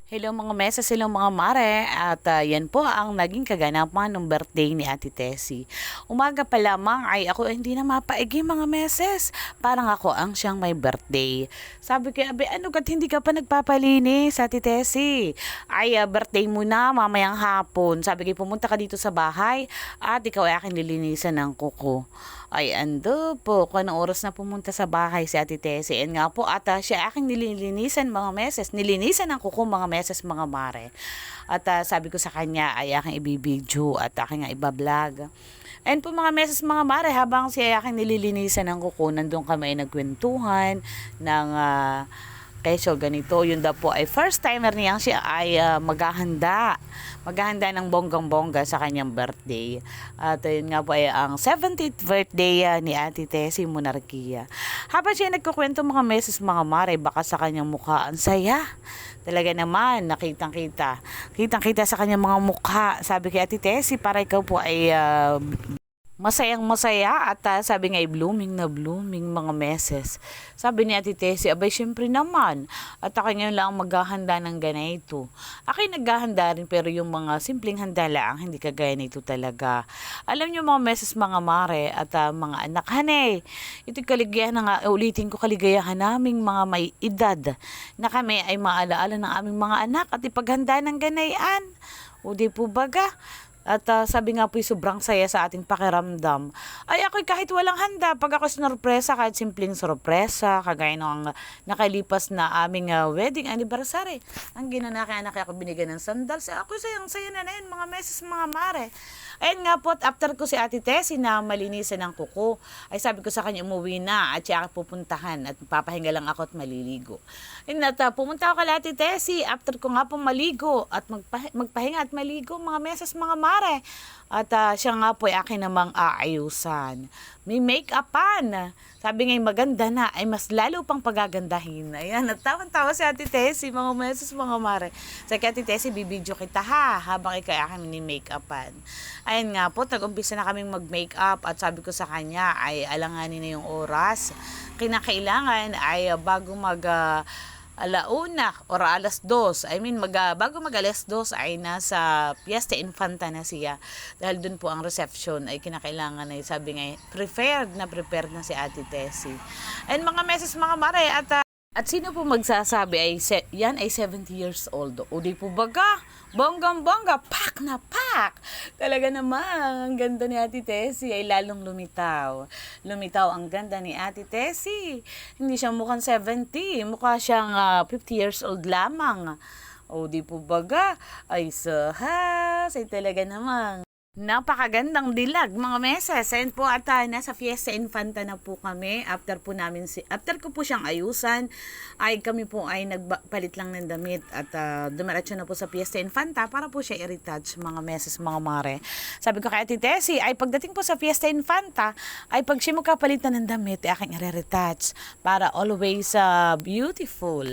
Hello mga meses, hello mga mare, at yan po ang naging kaganapan ng birthday ni Ate Tessie. Umaga pa lamang ay ako hindi na mapaigi mga meses, parang ako ang siyang may birthday. Sabi ko, abe ano kat hindi ka pa nagpapalinis Ate Tessie? Ay birthday mo na mamayang hapon. Sabi ko pumunta ka dito sa bahay at ikaw ay aking lilinisan ng kuko. Ay ando po, kung anong oras na pumunta sa bahay si Ate Tessie. And nga po, at siya aking nililinisan mga meses. Nilinisan ang kuko mga meses mga mare. At sabi ko sa kanya ay aking ibibidyo at aking nga ibablog. And po mga meses mga mare, habang siya aking nililinisan ng kuko, nandun kami ay nagkwentuhan ng kesyo ganito. Yun daw po ay first timer niyang siya ay maghahanda. Maghahanda ng bonggang-bongga sa kanyang birthday. At yun nga po ay ang 70th birthday ni Ate Tessie Monarquia. Habang siya nagkukwento mga meses mga mare, baka sa kanyang mukha ang saya. Talaga naman, nakitang-kita. Kitang-kita sa kanyang mga mukha. Sabi kay Ate Tessie, para ikaw po ay masayang masaya at sabi nga ay blooming na blooming mga meses. Sabi ni Ate Tessie, abay syempre naman. At ako ngayon lang maghahanda ng ganito. Ako'y naghahanda rin pero yung mga simpleng handa lang, hindi kagaya nito talaga. Alam niyo mga meses mga mare at mga anak, hanay, ito kaligayahan nga, ulitin ko kaligayahan naming mga may edad na kami ay maalaala ng aming mga anak at ipaghanda ng ganayan. O di po baga? At sabi nga po sobrang saya sa ating pakiramdam. Ay ako'y kahit walang handa, pag ako sinurpresa, kahit simpleng sorpresa, kagaya ng nakalipas na aming wedding anniversary. Ang ginanaki-anak ako binigyan ng sandals. Ako sayang-saya na yun, mga meses, mga mare. Ayun nga po, after ko si Ate Tessie na malinisan ng kuko, ay sabi ko sa kanya umuwi na at siya ako pupuntahan at papahinga lang ako at maliligo. Ayun at pumunta ako kay Ate Tessie, after ko nga po maligo at magpahinga at maligo, mga meses, mga mare. At siya nga po ay akin namang aayusan. May make-upan. Sabi nga maganda na, ay mas lalo pang pagagandahin. Ayan, at tawan-tawa si Ate Tessie, mga meses, mga mare. Sa Ate Tessie, bibidyo kita ha, habang ikaw akin ni make-upan. Ayun nga po, tag-umpisa na kaming mag-makeup at sabi ko sa kanya ay alanganin na yung oras. Kinakailangan ay bago alauna or alas 2. Bago mag alas 2 ay nasa Fiesta Infanta na siya. Dahil dun po ang reception ay kinakailangan ay sabi nga prepared na si Ate Tessie. And mga meses mga mare at sino po magsasabi ay yan ay 70 years old. O di po baga, bonggang-bongga, pak na pak. Talaga naman, ang ganda ni Ate Tessie ay lalong lumitaw. Lumitaw ang ganda ni Ate Tessie. Hindi siya mukhang 70, mukha siyang 50 years old lamang. O di po baga, ay sahas, ay talaga naman. Napakagandang dilag mga meses. Ayun po at nasa Fiesta Infanta na po kami. After ko po siyang ayusan, ay kami po ay nagpalit lang ng damit at dumiretso na po sa Fiesta Infanta para po siya i-retouch mga meses, mga mare. Sabi ko kay Ate Tessie, ay pagdating po sa Fiesta Infanta, ay pag siya magkapalitan ng damit, ay aking i-retouch para always beautiful.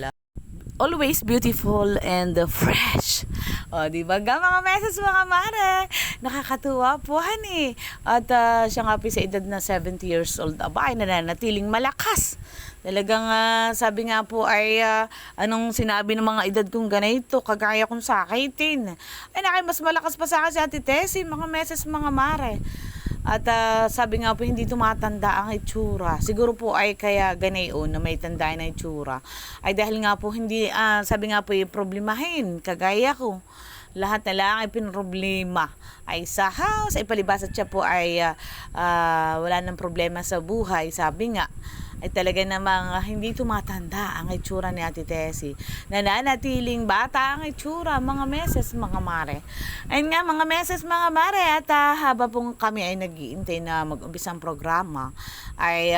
Always beautiful and fresh. O, di ba? Mga meses, mga mare. Nakakatuwa po, honey. At siya nga po sa edad na 70 years old, aba, ay nananatiling malakas. Talagang sabi nga po ay anong sinabi ng mga edad kong ganito, kagaya kong sakitin. Ay nakay mas malakas pa sa akin si Ate Tessie, mga meses, mga mare. At sabi nga po hindi tumatanda ang itsura. Siguro po ay kaya ganayon na may tanda na itsura. Ay dahil nga po hindi, sabi nga po problemahin, kagaya ko. Lahat na lang ay pinroblema. Ay sa house, ay palibas at siya po ay wala nang problema sa buhay. Sabi nga, ay talaga namang hindi tumatanda ang itsura ni Ate Tessie. Nananatiling bata ang itsura, mga meses, mga mare. Ayun nga, mga meses, mga mare. At haba pong kami ay nag-iintay na mag-umpisang programa, ay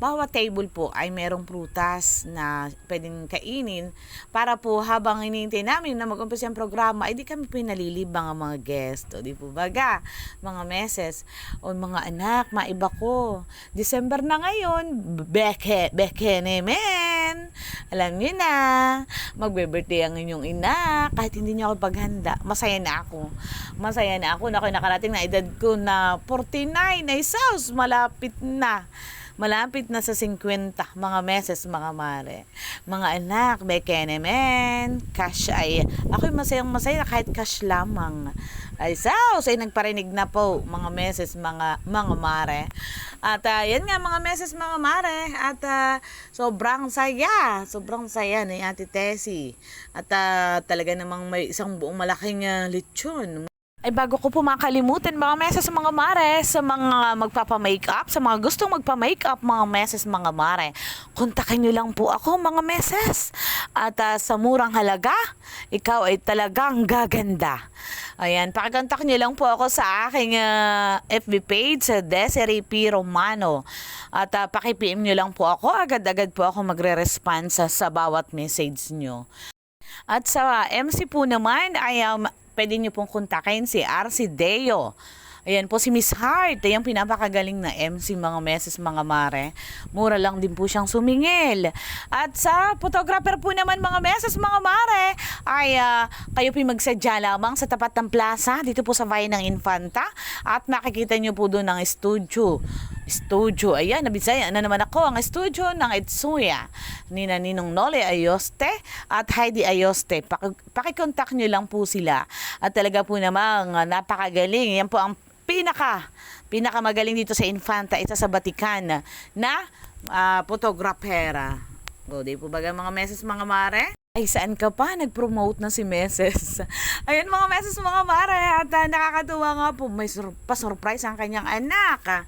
bawat table po ay merong prutas na pwedeng kainin para po habang iniintay namin na mag-umpisa ang programa, ay di kami po nalilibang ang mga guest. O di po baga, mga meses, o mga anak, maiba ko. December na ngayon, beke men. Alam niyo na, magbe-birthday ang inyong ina. Kahit hindi niyo ako paghanda, masaya na ako. Masaya na ako na ako nakarating na edad ko na 49 ay saus, malapit na. Malapit na sa 50 mga meses mga mare. Mga anak, may kenemen, cash ay, ako'y masayang masaya kahit cash lamang. Ay say nagparinig na po mga meses mga mare. At yan nga mga meses mga mare. At sobrang saya ni Ate Tessie. At talaga namang may isang buong malaking lechon. Ay bago ko po makalimutan mga meses mga mare, sa mga magpapa-makeup, sa mga gustong magpa-makeup mga meses mga mare, kontakin nyo lang po ako mga meses. At sa murang halaga, ikaw ay talagang gaganda. Ayan, pakikontak nyo lang po ako sa aking FB page, sa Desiree P. Romano. At paki-PM nyo lang po ako, agad-agad po ako magre-response sa bawat message nyo. At sa MC po naman ay pwede nyo pong kontakin si RC Deo. Ayan po si Miss Heart. Ayan pinapakagaling na MC mga meses mga mare. Mura lang din po siyang sumingil. At sa photographer po naman mga meses mga mare ay kayo po magsadya lamang sa tapat ng plaza dito po sa bayan ng Infanta. At makikita nyo po doon ang studio. Ayan, nabisaya na naman ako ang studio ng Itsuya ni Ninong Nole Ayoste at Heidi Ayoste. Pakikontak nyo lang po sila. At talaga po namang napakagaling. Yan po ang pinakamagaling dito sa Infanta, isa sa Batikan na photographer. O, di po baga mga meses mga mare? Ay, saan ka pa? Nag-promote na si Meses. Ayun mga Meses mga mare. At nakakatuwa nga po, may pa-surprise ang kanyang anak.